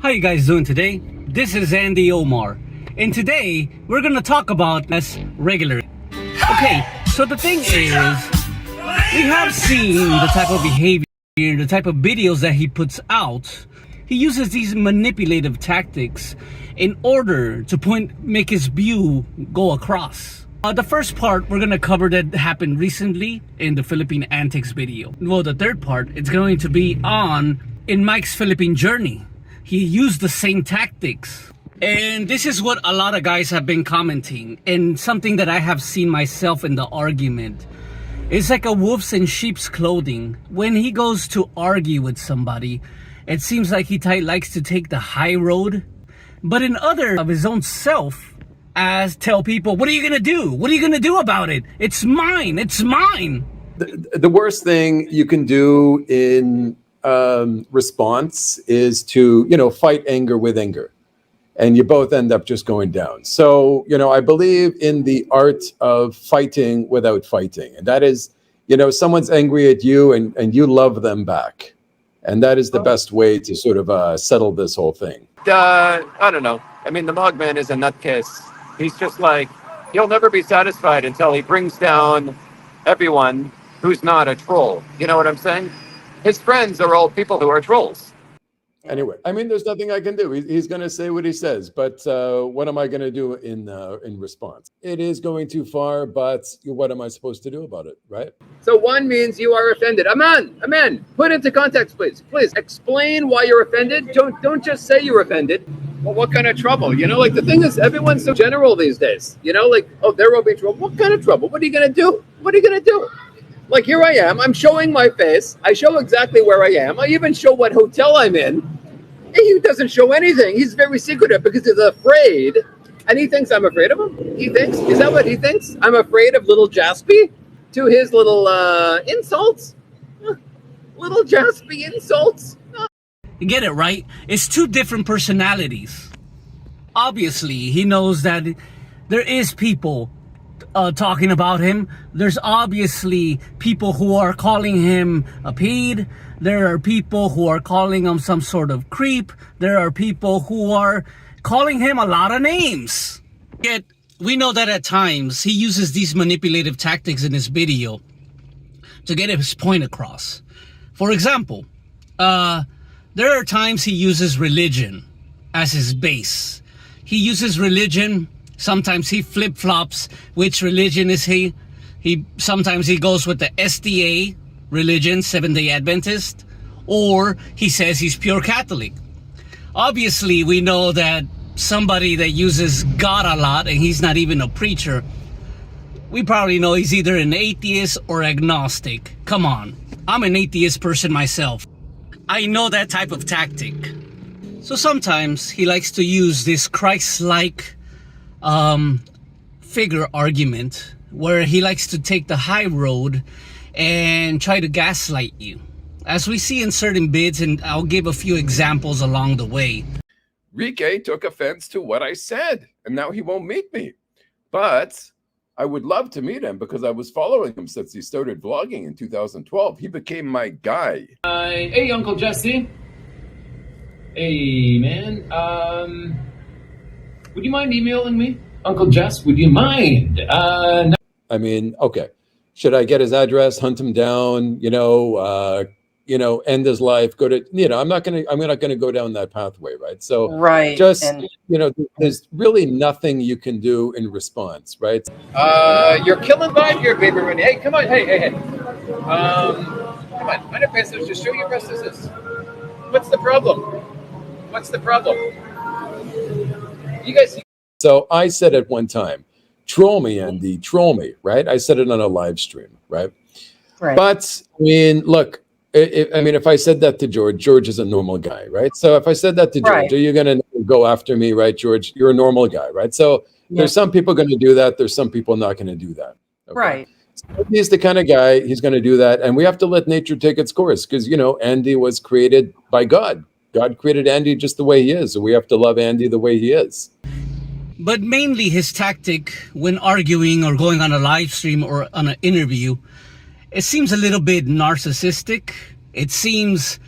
How you guys doing today? This is Andy Omar, and today we're gonna talk about this regularly. Okay, so the thing is, we have seen the type of behavior, the type of videos that he puts out. He uses these manipulative tactics in order to make his view go across. The first part we're gonna cover that happened recently in the Philippine Antics video. Well, the third part, it's going to be in Mike's Philippine journey. He used the same tactics. And this is what a lot of guys have been commenting, and something that I have seen myself in the argument. It's like a wolf's in sheep's clothing. When he goes to argue with somebody, it seems like he likes to take the high road, but in other of his own self, tell people, what are you gonna do? What are you gonna do about it? It's mine, it's mine. The worst thing you can do in response is to, fight anger with anger. And you both end up just going down. So, I believe in the art of fighting without fighting. And that is, someone's angry at you and you love them back. And that is the best way to sort of settle this whole thing. I don't know. I mean, the Mogman is a nutcase. He's just like, he'll never be satisfied until he brings down everyone who's not a troll. You know what I'm saying? His friends are all people who are trolls. Anyway, I mean, there's nothing I can do. He's going to say what he says, but what am I going to do in response? It is going too far, but what am I supposed to do about it, right? So one means you are offended. Amen. Put into context, please. Please explain why you're offended. Don't just say you're offended. Well, what kind of trouble? The thing is, everyone's so general these days. Oh, there will be trouble. What kind of trouble? What are you going to do? What are you going to do? Like, here I am. I'm showing my face. I show exactly where I am. I even show what hotel I'm in. He doesn't show anything. He's very secretive because he's afraid. And he thinks I'm afraid of him. He thinks. Is that what he thinks? I'm afraid of little Jaspy? To his little insults? Little Jaspy insults? You get it, right? It's two different personalities. Obviously, he knows that there is people talking about him. There's obviously people who are calling him a pede. There are people who are calling him some sort of creep. There are people who are calling him a lot of names. Yet, we know that at times he uses these manipulative tactics in his video to get his point across. For example, there are times he uses religion as his base. He uses religion. Sometimes he flip-flops. Which religion is he? Sometimes he goes with the SDA religion, Seventh-day Adventist, or he says he's pure Catholic. Obviously, we know that somebody that uses God a lot, and he's not even a preacher, we probably know he's either an atheist or agnostic. Come on, I'm an atheist person myself. I know that type of tactic. So sometimes he likes to use this Christ-like figure argument where he likes to take the high road and try to gaslight you, as we see in certain bids, and I'll give a few examples along the way. Rike took offense to what I said, and now he won't meet me. But I would love to meet him because I was following him since he started vlogging in 2012. He became my guy. Hey, Uncle Jesse. Hey, man. Would you mind emailing me? Uncle Jess, would you mind? No. I mean, okay. Should I get his address, hunt him down, end his life, I'm not going to go down that pathway, right? So right. There's really nothing you can do in response, right? You're killing vibe here, baby Rennie. Hey, come on. Hey. Come on. Manifestos, just show your prosthesis. What's the problem? You guys. So I said at one time, troll me, Andy, troll me, right? I said it on a live stream, right? But I mean, look, if I said that to George is a normal guy, right? So if I said that to George, are you going to go after me, right, George? You're a normal guy, right? So there's some people going to do that. There's some people not going to do that. Okay? Right. So he's the kind of guy, he's going to do that. And we have to let nature take its course because, Andy was created by God. God created Andy just the way he is. So we have to love Andy the way he is. But mainly his tactic when arguing or going on a live stream or on an interview, it seems a little bit narcissistic. It seems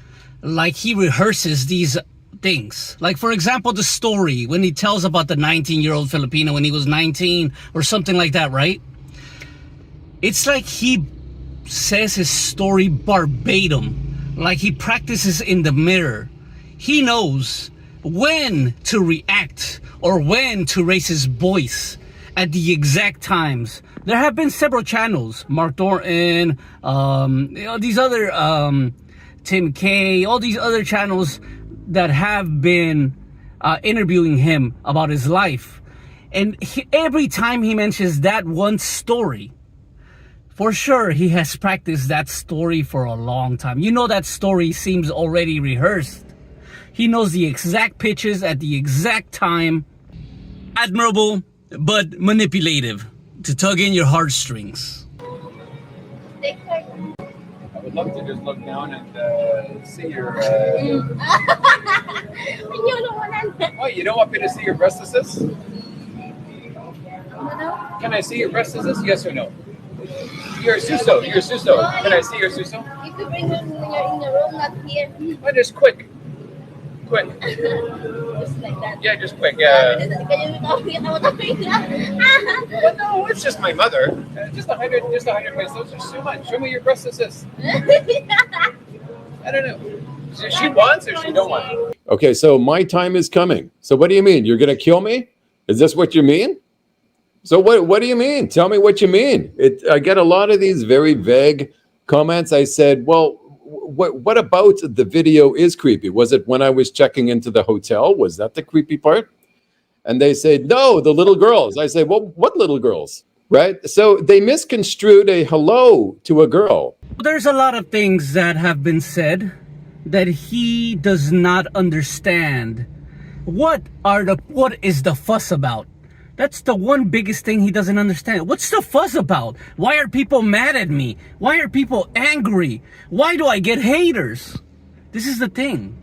like he rehearses these things. Like, for example, the story when he tells about the 19-year-old Filipino when he was 19 or something like that, right? It's like he says his story verbatim, like he practices in the mirror. He knows when to react or when to raise his voice at the exact times. There have been several channels, Mark Thornton, these other, Tim K, all these other channels that have been interviewing him about his life. And every time he mentions that one story, for sure he has practiced that story for a long time. You know, that story seems already rehearsed. He knows the exact pitches at the exact time. Admirable, but manipulative to tug in your heartstrings. I would love to just look down and see your. Oh, you don't want me to see your breast assist? Can I see your breast assist? Yes or no? You're a suso. You're a suso. Can I see your suso? You could bring her in your room, not here. Oh, just quick. Quick. Just like that. Yeah, just quick. Yeah. But No, it's just my mother. Just 100 pesos. Just too much. Show me your breast assist. I don't know. She wants or she don't want? Okay, so my time is coming. So what do you mean? You're going to kill me? Is this what you mean? So what do you mean? Tell me what you mean. I get a lot of these very vague comments. I said, well, what about the video is creepy? Was it when I was checking into the hotel? Was that the creepy part? And they say, no, the little girls. I say, well, what little girls? Right? So they misconstrued a hello to a girl. There's a lot of things that have been said that he does not understand. What is the fuss about? That's the one biggest thing he doesn't understand. What's the fuss about? Why are people mad at me? Why are people angry? Why do I get haters? This is the thing.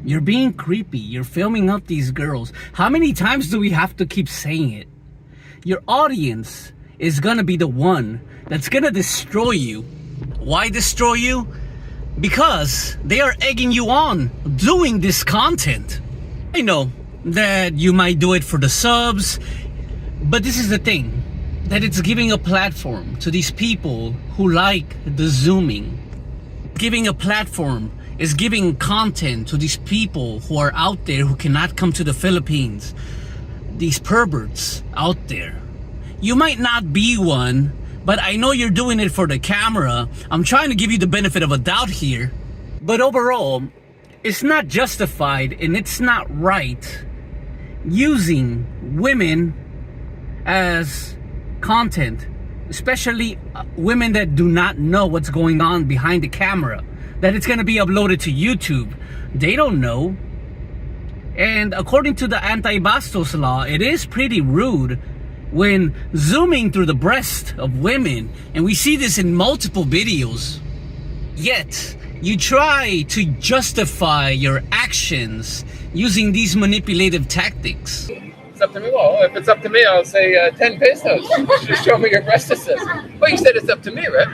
You're being creepy. You're filming up these girls. How many times do we have to keep saying it? Your audience is gonna be the one that's gonna destroy you. Why destroy you? Because they are egging you on doing this content. I know that you might do it for the subs, but this is the thing, that it's giving a platform to these people who like the zooming. Giving a platform is giving content to these people who are out there who cannot come to the Philippines. These perverts out there. You might not be one, but I know you're doing it for the camera. I'm trying to give you the benefit of a doubt here. But overall, it's not justified and it's not right using women as content, especially women that do not know what's going on behind the camera, that it's going to be uploaded to YouTube. They don't know. And according to the anti-bastos law, it is pretty rude when zooming through the breast of women, and we see this in multiple videos. Yet you try to justify your actions using these manipulative tactics. It's up to me. Well, if it's up to me, I'll say 10 pesos. Just show me your breast assist. Well, you said it's up to me, right?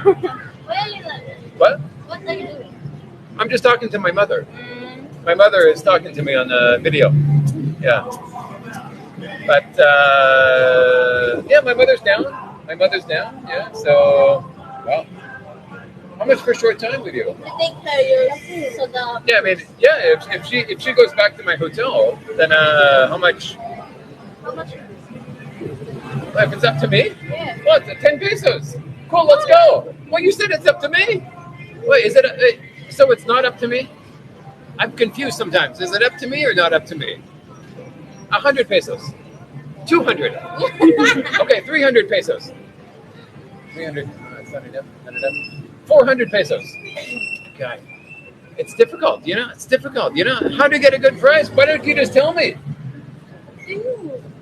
What? What are you doing? I'm just talking to my mother. My mother is talking to me on the video. Yeah. But, yeah, my mother's down. My mother's down, yeah. So, well, how much for a short time with you? You take her so the Yeah, I mean, yeah, if she goes back to my hotel, then how much? how much? If it's up to me? Yeah. What, 10 pesos? Cool, let's go. Well, you said it's up to me. Wait, is it, so it's not up to me? I'm confused sometimes. Is it up to me or not up to me? 100 pesos. 200. Okay, 300 pesos. 300, that's not enough, not enough. 400 pesos. God, it's difficult, you know? It's difficult, you know? How to get a good price? Why don't you just tell me?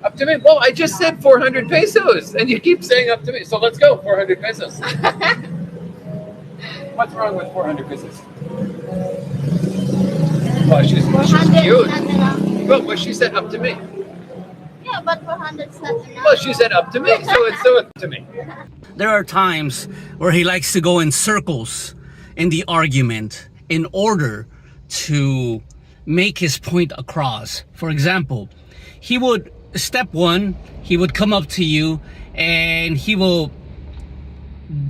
Up to me? Well, I just said 400 pesos, and you keep saying up to me. So let's go, 400 pesos. What's wrong with 400 pesos? Well, she's cute. Well, she said up to me. Yeah, but 400 is not enough. Well, she said up to me, so it's up to me. There are times where he likes to go in circles in the argument in order to make his point across. For example, he would, step one, he would come up to you and he will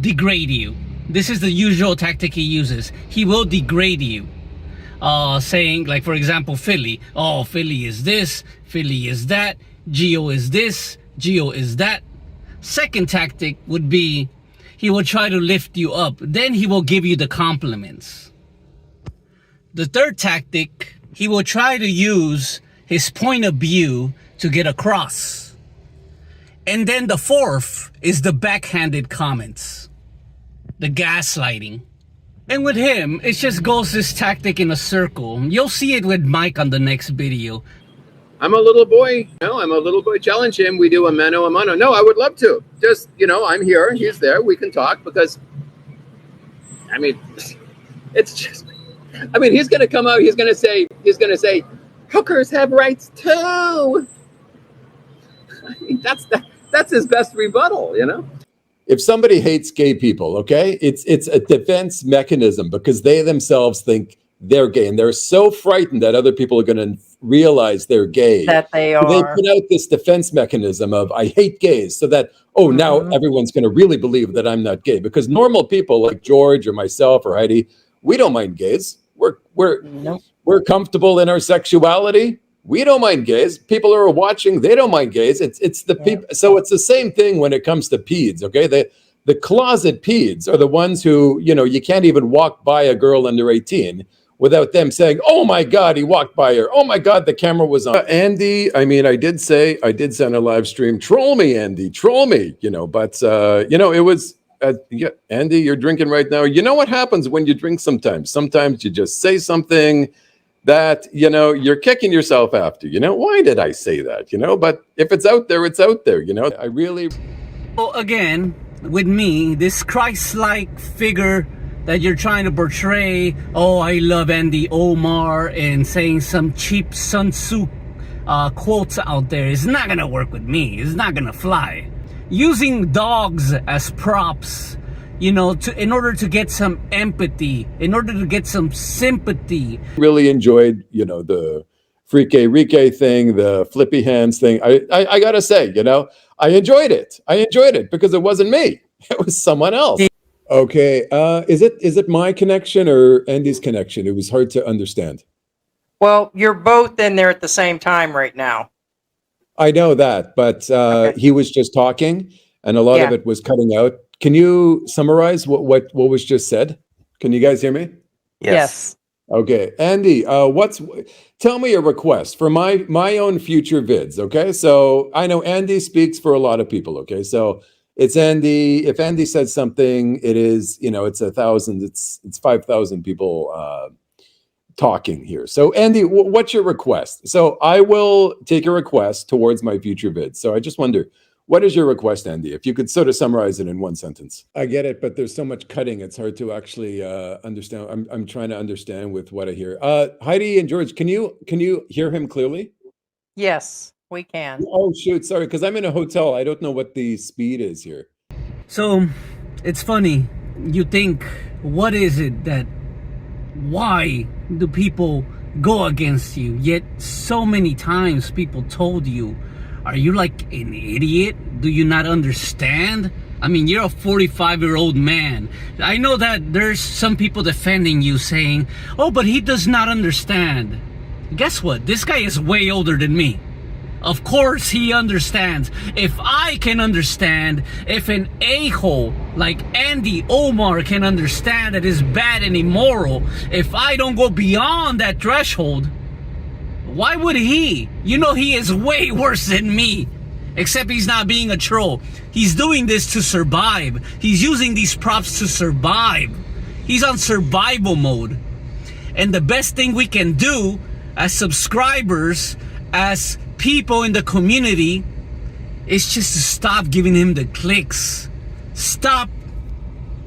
degrade you. This is the usual tactic he uses. He will degrade you. Saying, like, for example, Philly. Oh, Philly is this, Philly is that, Geo is this, Geo is that. Second tactic would be, he will try to lift you up. Then he will give you the compliments. The third tactic, he will try to use his point of view to get across. And then the fourth is the backhanded comments, the gaslighting. And with him, it just goes this tactic in a circle. You'll see it with Mike on the next video. I'm a little boy. No, I'm a little boy. Challenge him. We do a mano a mano. No, I would love to. Just, I'm here. He's there. We can talk because, it's just, he's going to come out. He's going to say, hookers have rights too. That's his best rebuttal, If somebody hates gay people, okay, it's a defense mechanism because they themselves think they're gay and they're so frightened that other people are going to realize they're gay that they are. They put out this defense mechanism of I hate gays so that now everyone's going to really believe that I'm not gay, because normal people like George or myself or Heidi, we don't mind gays. We're comfortable in our sexuality. We don't mind gays. People who are watching, they don't mind gays. It's the people. So it's the same thing when it comes to peds. Okay, the closet peds are the ones who you can't even walk by a girl under 18 without them saying, "Oh my God, he walked by her. Oh my God, the camera was on." Andy, I did send a live stream. Troll me, Andy. Troll me. But it was. Andy, you're drinking right now. You know what happens when you drink sometimes? Sometimes you just say something that, you're kicking yourself after. Why did I say that? But if it's out there, it's out there. I really. Well, again, with me, this Christ-like figure that you're trying to portray, oh, I love Andy Omar, and saying some cheap Sun Tzu quotes out there is not going to work with me. It's not going to fly. Using dogs as props, in order to get some empathy, in order to get some sympathy. Really enjoyed, the Frike Rike thing, the flippy hands thing. I gotta say, I enjoyed it because it wasn't me. It was someone else. Okay, is it my connection or Andy's connection? It was hard to understand. Well, you're both in there at the same time right now. I know that, but Okay. he was just talking, and a lot of it was cutting out. Can you summarize what was just said? Can you guys hear me? Yes. Okay, Andy, tell me a request for my own future vids. Okay, so I know Andy speaks for a lot of people. Okay, so it's Andy. If Andy says something, it is it's 1,000. It's 5,000 people talking here. So Andy, what's your request? So I will take a request towards my future vids. So I just wonder, what is your request, Andy? If you could sort of summarize it in one sentence. I get it, but there's so much cutting. It's hard to actually understand. I'm trying to understand with what I hear. Heidi and George, can you hear him clearly? Yes, we can. Oh shoot, sorry, because I'm in a hotel. I don't know what the speed is here. So it's funny. You think, what is it why do people go against you? Yet so many times people told you, are you like an idiot? Do you not understand? You're a 45-year-old man. I know that there's some people defending you saying, oh, but he does not understand. Guess what? This guy is way older than me. Of course he understands. If I can understand, if an a-hole like Andy Omar can understand that is bad and immoral, if I don't go beyond that threshold, why would he? He is way worse than me. Except he's not being a troll. He's doing this to survive. He's using these props to survive. He's on survival mode. And the best thing we can do as subscribers, as people in the community, is just to stop giving him the clicks. Stop.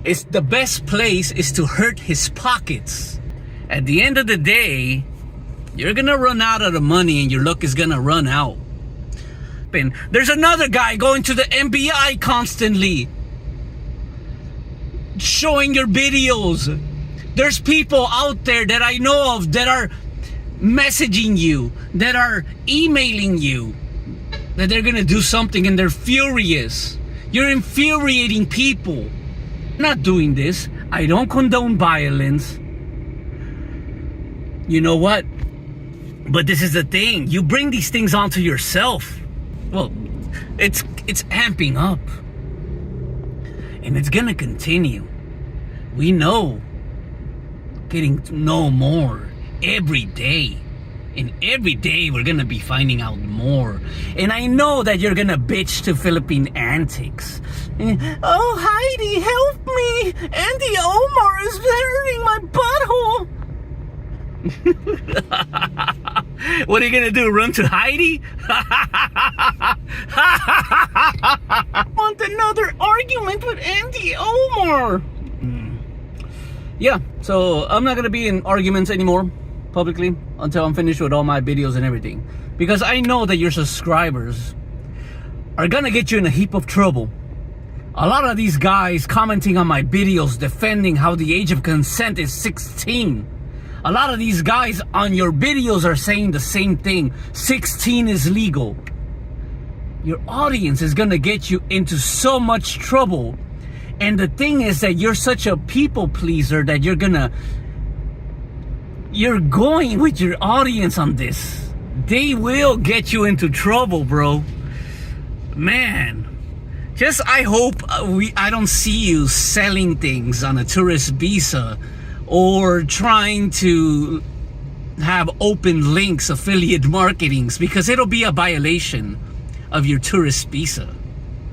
It's the best place is to hurt his pockets. At the end of the day, you're gonna run out of the money and your luck is gonna run out. And there's another guy going to the FBI constantly, showing your videos. There's people out there that I know of that are messaging you, that are emailing you, that they're gonna do something and they're furious. You're infuriating people. I'm not doing this. I don't condone violence. You know what? But this is the thing. You bring these things onto yourself. Well, it's amping up. And it's gonna continue. We know. Getting to know more every day. And every day we're gonna be finding out more. And I know that you're gonna bitch to Philippine antics. Oh, Heidi, help me! Auntie Omar is hurting my butthole. What are you gonna do? Run to Heidi? Want another argument with Auntie Omar? Yeah, so I'm not gonna be in arguments anymore publicly until I'm finished with all my videos and everything, because I know that your subscribers are gonna get you in a heap of trouble. A lot of these guys commenting on my videos defending how the age of consent is 16. A lot of these guys on your videos are saying the same thing. 16 is legal. Your audience is gonna get you into so much trouble. And the thing is that you're such a people pleaser that you're going with your audience on this. They will get you into trouble, bro. Man. Just I hope I don't see you selling things on a tourist visa or trying to have open links, affiliate marketings, because it'll be a violation of your tourist visa.